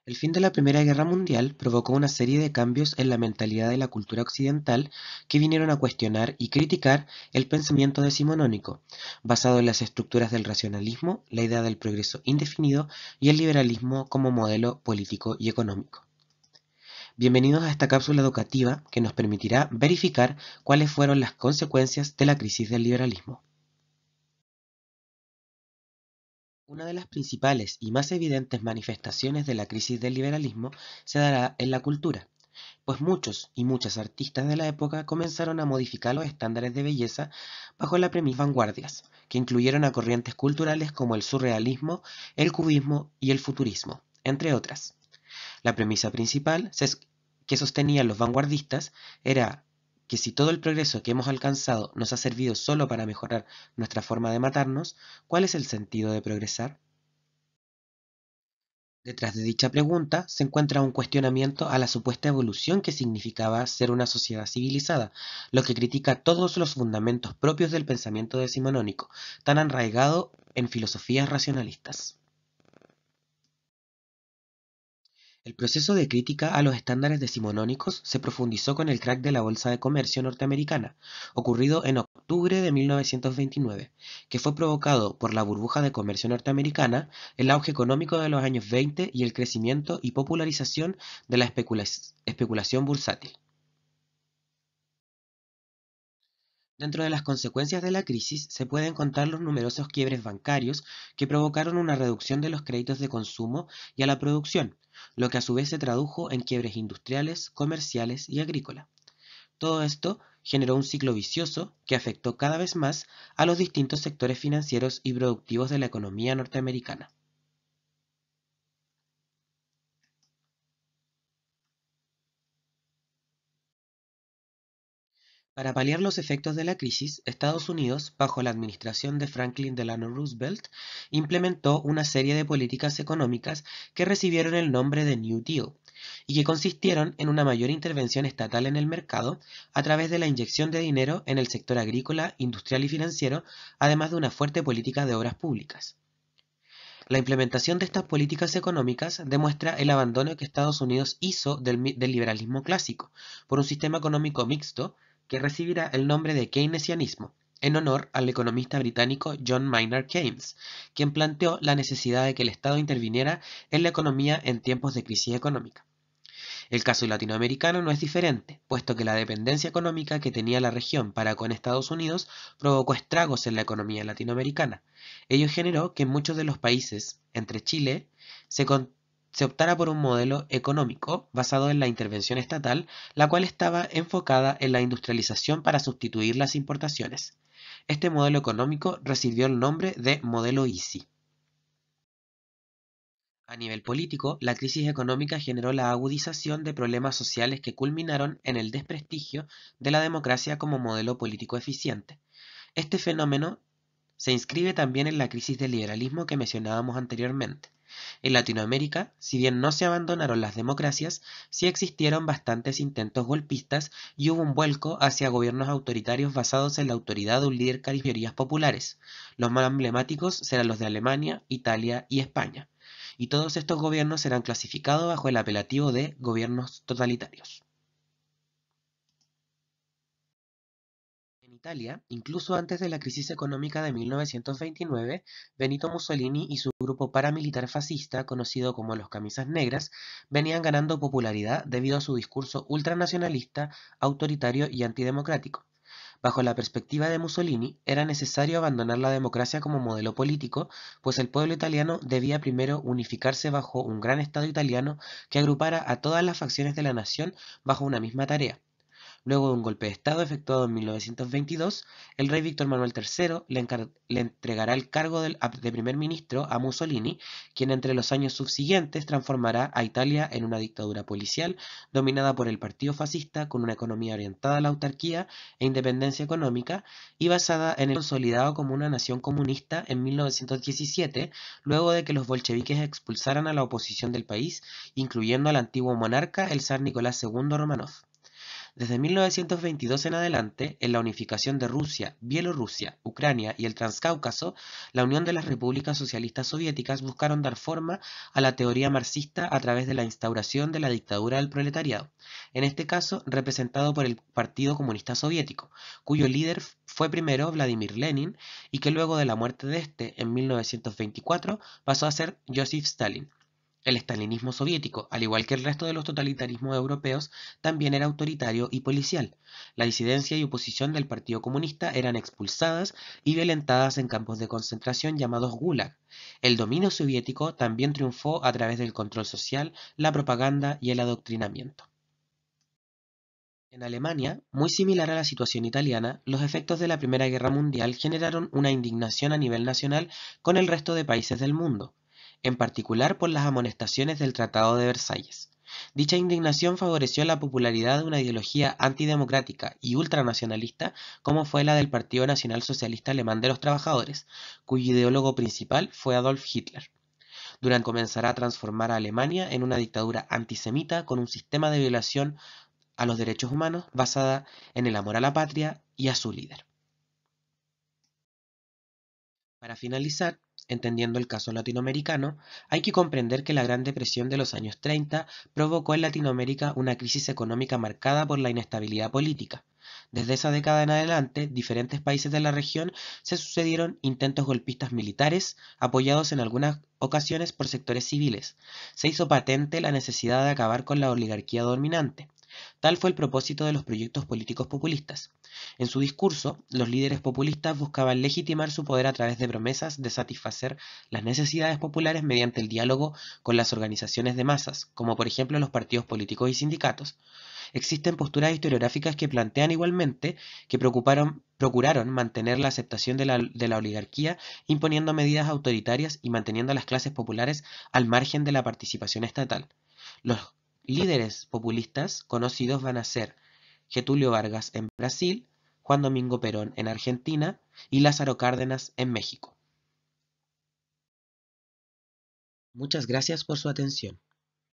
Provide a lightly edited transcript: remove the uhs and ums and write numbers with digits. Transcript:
El fin de la Primera Guerra Mundial provocó una serie de cambios en la mentalidad de la cultura occidental que vinieron a cuestionar y criticar el pensamiento decimonónico, basado en las estructuras del racionalismo, la idea del progreso indefinido y el liberalismo como modelo político y económico. Bienvenidos a esta cápsula educativa que nos permitirá verificar cuáles fueron las consecuencias de la crisis del liberalismo. Una de las principales y más evidentes manifestaciones de la crisis del liberalismo se dará en la cultura, pues muchos y muchas artistas de la época comenzaron a modificar los estándares de belleza bajo la premisa vanguardias, que incluyeron a corrientes culturales como el surrealismo, el cubismo y el futurismo, entre otras. La premisa principal que sostenían los vanguardistas era que si todo el progreso que hemos alcanzado nos ha servido solo para mejorar nuestra forma de matarnos, ¿cuál es el sentido de progresar? Detrás de dicha pregunta se encuentra un cuestionamiento a la supuesta evolución que significaba ser una sociedad civilizada, lo que critica todos los fundamentos propios del pensamiento decimonónico, tan arraigado en filosofías racionalistas. El proceso de crítica a los estándares decimonónicos se profundizó con el crack de la Bolsa de Comercio norteamericana, ocurrido en octubre de 1929, que fue provocado por la burbuja de comercio norteamericana, el auge económico de los años 20 y el crecimiento y popularización de la especulación bursátil. Dentro de las consecuencias de la crisis se pueden contar los numerosos quiebres bancarios que provocaron una reducción de los créditos de consumo y a la producción, lo que a su vez se tradujo en quiebres industriales, comerciales y agrícolas. Todo esto generó un ciclo vicioso que afectó cada vez más a los distintos sectores financieros y productivos de la economía norteamericana. Para paliar los efectos de la crisis, Estados Unidos, bajo la administración de Franklin Delano Roosevelt, implementó una serie de políticas económicas que recibieron el nombre de New Deal y que consistieron en una mayor intervención estatal en el mercado a través de la inyección de dinero en el sector agrícola, industrial y financiero, además de una fuerte política de obras públicas. La implementación de estas políticas económicas demuestra el abandono que Estados Unidos hizo del liberalismo clásico por un sistema económico mixto que recibirá el nombre de keynesianismo, en honor al economista británico John Maynard Keynes, quien planteó la necesidad de que el Estado interviniera en la economía en tiempos de crisis económica. El caso latinoamericano no es diferente, puesto que la dependencia económica que tenía la región para con Estados Unidos provocó estragos en la economía latinoamericana. Ello generó que en muchos de los países, entre Chile, se optara por un modelo económico basado en la intervención estatal, la cual estaba enfocada en la industrialización para sustituir las importaciones. Este modelo económico recibió el nombre de modelo Easy. A nivel político, la crisis económica generó la agudización de problemas sociales que culminaron en el desprestigio de la democracia como modelo político eficiente. Este fenómeno se inscribe también en la crisis del liberalismo que mencionábamos anteriormente. En Latinoamérica, si bien no se abandonaron las democracias, sí existieron bastantes intentos golpistas y hubo un vuelco hacia gobiernos autoritarios basados en la autoridad de un líder carismático populares. Los más emblemáticos serán los de Alemania, Italia y España, y todos estos gobiernos serán clasificados bajo el apelativo de gobiernos totalitarios. En Italia, incluso antes de la crisis económica de 1929, Benito Mussolini y su grupo paramilitar fascista, conocido como los Camisas Negras, venían ganando popularidad debido a su discurso ultranacionalista, autoritario y antidemocrático. Bajo la perspectiva de Mussolini, era necesario abandonar la democracia como modelo político, pues el pueblo italiano debía primero unificarse bajo un gran Estado italiano que agrupara a todas las facciones de la nación bajo una misma tarea. Luego de un golpe de Estado efectuado en 1922, el rey Víctor Manuel III le entregará el cargo de primer ministro a Mussolini, quien entre los años subsiguientes transformará a Italia en una dictadura policial dominada por el partido fascista con una economía orientada a la autarquía e independencia económica y basada en el consolidado como una nación comunista en 1917, luego de que los bolcheviques expulsaran a la oposición del país, incluyendo al antiguo monarca, el zar Nicolás II Romanov. Desde 1922 en adelante, en la unificación de Rusia, Bielorrusia, Ucrania y el Transcáucaso, la Unión de las Repúblicas Socialistas Soviéticas buscaron dar forma a la teoría marxista a través de la instauración de la dictadura del proletariado, en este caso representado por el Partido Comunista Soviético, cuyo líder fue primero Vladimir Lenin y que luego de la muerte de este en 1924 pasó a ser Joseph Stalin. El estalinismo soviético, al igual que el resto de los totalitarismos europeos, también era autoritario y policial. La disidencia y oposición del Partido Comunista eran expulsadas y violentadas en campos de concentración llamados Gulag. El dominio soviético también triunfó a través del control social, la propaganda y el adoctrinamiento. En Alemania, muy similar a la situación italiana, los efectos de la Primera Guerra Mundial generaron una indignación a nivel nacional con el resto de países del mundo, en particular por las amonestaciones del Tratado de Versalles. Dicha indignación favoreció la popularidad de una ideología antidemocrática y ultranacionalista como fue la del Partido Nacional Socialista Alemán de los Trabajadores, cuyo ideólogo principal fue Adolf Hitler. Durante comenzará a transformar a Alemania en una dictadura antisemita con un sistema de violación a los derechos humanos basada en el amor a la patria y a su líder. Para finalizar, entendiendo el caso latinoamericano, hay que comprender que la Gran Depresión de los años 30 provocó en Latinoamérica una crisis económica marcada por la inestabilidad política. Desde esa década en adelante, diferentes países de la región se sucedieron intentos golpistas militares, apoyados en algunas ocasiones por sectores civiles. Se hizo patente la necesidad de acabar con la oligarquía dominante. Tal fue el propósito de los proyectos políticos populistas. En su discurso, los líderes populistas buscaban legitimar su poder a través de promesas de satisfacer las necesidades populares mediante el diálogo con las organizaciones de masas, como por ejemplo los partidos políticos y sindicatos. Existen posturas historiográficas que plantean igualmente que procuraron mantener la aceptación de la oligarquía, imponiendo medidas autoritarias y manteniendo a las clases populares al margen de la participación estatal. Los líderes populistas conocidos van a ser Getúlio Vargas en Brasil, Juan Domingo Perón en Argentina y Lázaro Cárdenas en México. Muchas gracias por su atención.